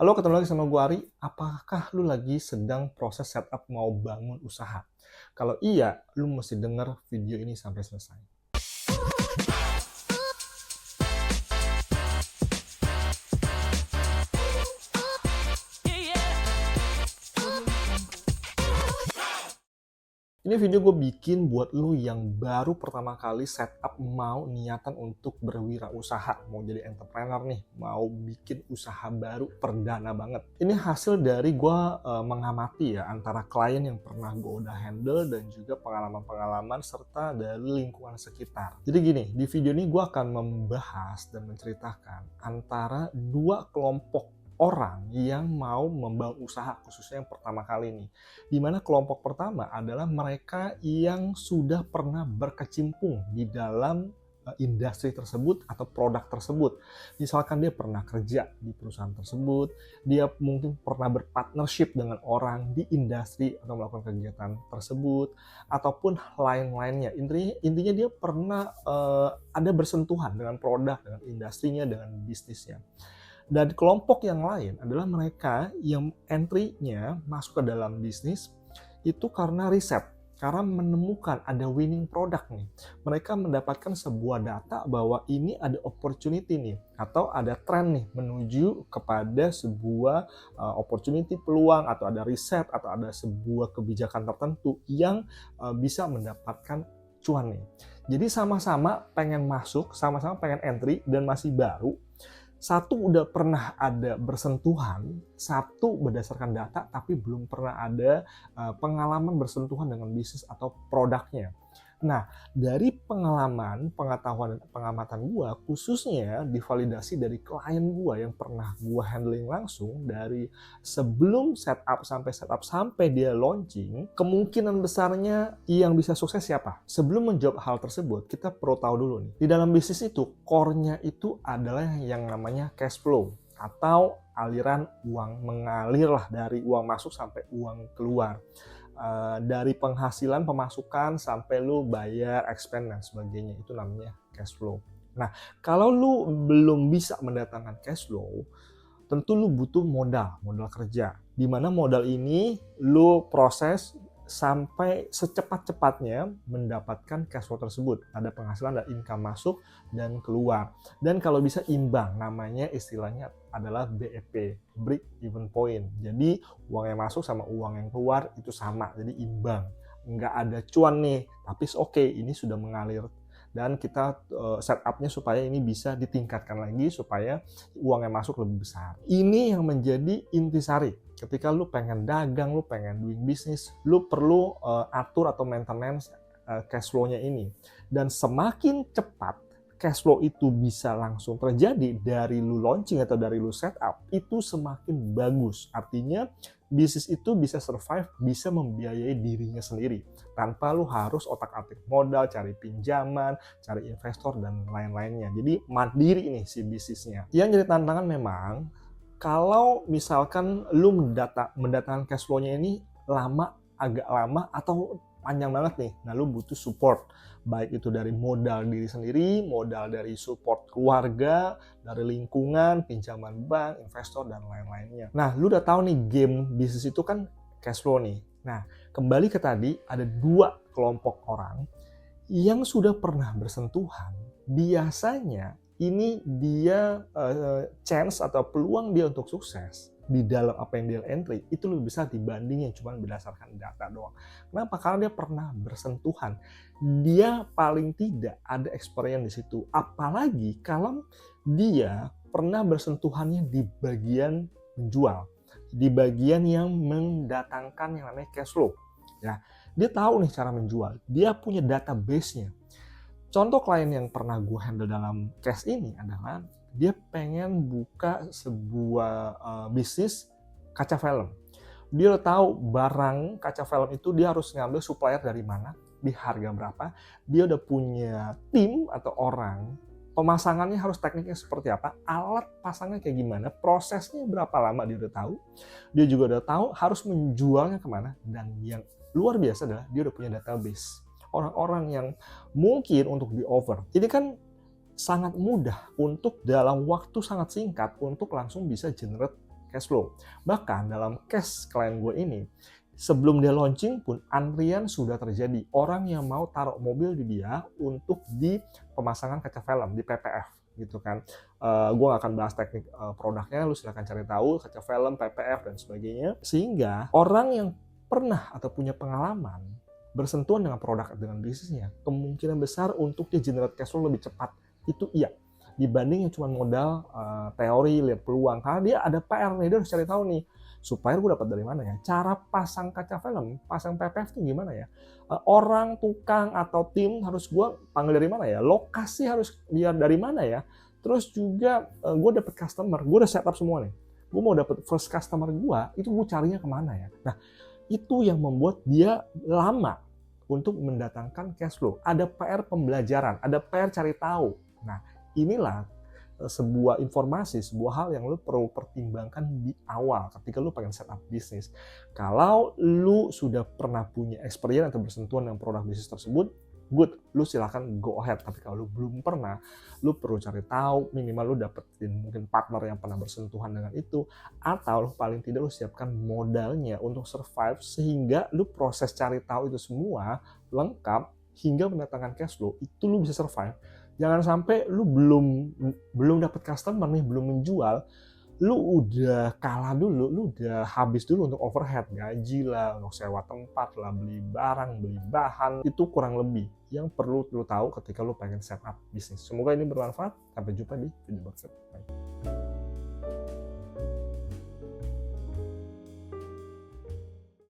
Halo, ketemu lagi sama gue Ari. Apakah lu lagi sedang proses setup mau bangun usaha? Kalau iya, lu mesti denger video ini sampai selesai. Ini video gue bikin buat lu yang baru pertama kali setup mau niatan untuk berwirausaha, mau jadi entrepreneur nih, mau bikin usaha baru perdana banget. Ini hasil dari gue mengamati ya antara klien yang pernah gue udah handle dan juga pengalaman-pengalaman serta dari lingkungan sekitar. Jadi gini, di video ini gue akan membahas dan menceritakan antara dua kelompok orang yang mau membangun usaha, khususnya yang pertama kali nih. Di mana kelompok pertama adalah mereka yang sudah pernah berkecimpung di dalam industri tersebut atau produk tersebut. Misalkan dia pernah kerja di perusahaan tersebut, dia mungkin pernah berpartnership dengan orang di industri atau melakukan kegiatan tersebut, ataupun lain-lainnya. Intinya dia pernah ada bersentuhan dengan produk, dengan industrinya, dengan bisnisnya. Dan kelompok yang lain adalah mereka yang entry-nya masuk ke dalam bisnis itu karena riset, karena menemukan ada winning product nih. Mereka mendapatkan sebuah data bahwa ini ada opportunity nih, atau ada tren nih menuju kepada sebuah opportunity, peluang, atau ada riset, atau ada sebuah kebijakan tertentu yang bisa mendapatkan cuan nih. Jadi sama-sama pengen masuk, sama-sama pengen entry dan masih baru. Satu udah pernah ada bersentuhan, satu berdasarkan data tapi belum pernah ada pengalaman bersentuhan dengan bisnis atau produknya. Nah, dari pengalaman, pengetahuan, dan pengamatan gue, khususnya divalidasi dari klien gue yang pernah gue handling langsung dari sebelum setup sampai dia launching, kemungkinan besarnya yang bisa sukses siapa? Sebelum menjawab hal tersebut, kita perlu tahu dulu nih, di dalam bisnis itu, core-nya itu adalah yang namanya cash flow atau aliran uang, mengalir lah dari uang masuk sampai uang keluar. Dari penghasilan, pemasukan, sampai lu bayar expense dan sebagainya, itu namanya cash flow. Nah, kalau lu belum bisa mendatangkan cash flow, tentu lu butuh modal kerja. Di mana modal ini lu proses sampai secepat-cepatnya mendapatkan cash flow tersebut. Ada penghasilan, ada income masuk dan keluar. Dan kalau bisa imbang, namanya istilahnya adalah BEP, break even point. Jadi uang yang masuk sama uang yang keluar itu sama, jadi imbang. Nggak ada cuan nih, tapi oke, ini sudah mengalir. Dan kita setupnya supaya ini bisa ditingkatkan lagi supaya uang yang masuk lebih besar. Ini yang menjadi intisari. Ketika lu pengen dagang, lu pengen doing bisnis, lu perlu atur atau maintenance cash flow-nya ini. Dan semakin cepat cash flow itu bisa langsung terjadi dari lu launching atau dari lu setup, itu semakin bagus. Artinya bisnis itu bisa survive, bisa membiayai dirinya sendiri tanpa lu harus otak-atik modal, cari pinjaman, cari investor, dan lain-lainnya. Jadi mandiri nih si bisnisnya. Yang jadi tantangan memang kalau misalkan lu mendatangkan cash flow-nya ini agak lama atau panjang banget nih. Nah, lu butuh support. Baik itu dari modal diri sendiri, modal dari support keluarga, dari lingkungan, pinjaman bank, investor, dan lain-lainnya. Nah, lu udah tahu nih game bisnis itu kan cash flow nih. Nah, kembali ke tadi, ada dua kelompok orang yang sudah pernah bersentuhan. Biasanya ini dia chance atau peluang dia untuk sukses di dalam apa yang dia entry itu lebih besar dibanding yang cuma berdasarkan data doang. Kenapa? Karena dia pernah bersentuhan. Dia paling tidak ada experience di situ. Apalagi kalau dia pernah bersentuhannya di bagian menjual, di bagian yang mendatangkan yang namanya cash flow. Ya, dia tahu nih cara menjual. Dia punya database-nya. Contoh klien yang pernah gue handle dalam case ini adalah dia pengen buka sebuah bisnis kaca film. Dia udah tahu barang kaca film itu dia harus ngambil supplier dari mana, di harga berapa. Dia udah punya tim atau orang, pemasangannya harus tekniknya seperti apa, alat pasangnya kayak gimana, prosesnya berapa lama dia udah tahu. Dia juga udah tahu harus menjualnya kemana, dan yang luar biasa adalah dia udah punya database. Orang-orang yang mungkin untuk di-offer. Ini kan sangat mudah untuk dalam waktu sangat singkat untuk langsung bisa generate cash flow. Bahkan dalam case klien gue ini, sebelum dia launching pun antrian sudah terjadi. Orang yang mau taruh mobil di dia untuk di pemasangan kaca film, di PPF gitu kan. Gue gak akan bahas teknik produknya, lu silahkan cari tahu, kaca film, PPF, dan sebagainya. Sehingga orang yang pernah atau punya pengalaman bersentuhan dengan produk, dengan bisnisnya, kemungkinan besar untuk dia generate cash flow lebih cepat. Itu iya. Dibanding yang cuma modal teori, lihat peluang. Karena dia ada PR nih, dia harus cari tahu nih, supaya gue dapat dari mana ya? Cara pasang kaca film, pasang PPF itu gimana ya? Orang, tukang, atau tim harus gue panggil dari mana ya? Lokasi harus biar dari mana ya? Terus juga gue dapet customer, gue udah setup semua nih. Gue mau dapet first customer gue, itu gue carinya kemana ya? Nah, itu yang membuat dia lama untuk mendatangkan cash flow. Ada PR pembelajaran, ada PR cari tahu. Nah, inilah sebuah informasi, sebuah hal yang lu perlu pertimbangkan di awal ketika lu pengen setup bisnis. Kalau lu sudah pernah punya experience atau bersentuhan dengan produk bisnis tersebut, good, lu silakan go ahead. Tapi kalau lu belum pernah, lu perlu cari tahu, minimal lu dapetin mungkin partner yang pernah bersentuhan dengan itu, atau lu paling tidak lu siapkan modalnya untuk survive, sehingga lu proses cari tahu itu semua lengkap hingga mendatangkan cash flow, itu lu bisa survive. Jangan sampai lu belum dapat customer nih, belum menjual, lu udah kalah dulu, lu udah habis dulu untuk overhead, gaji lah, untuk sewa tempat lah, beli barang, beli bahan. Itu kurang lebih yang perlu lu tahu ketika lu pengen setup bisnis. Semoga ini bermanfaat. Sampai jumpa di video berikutnya.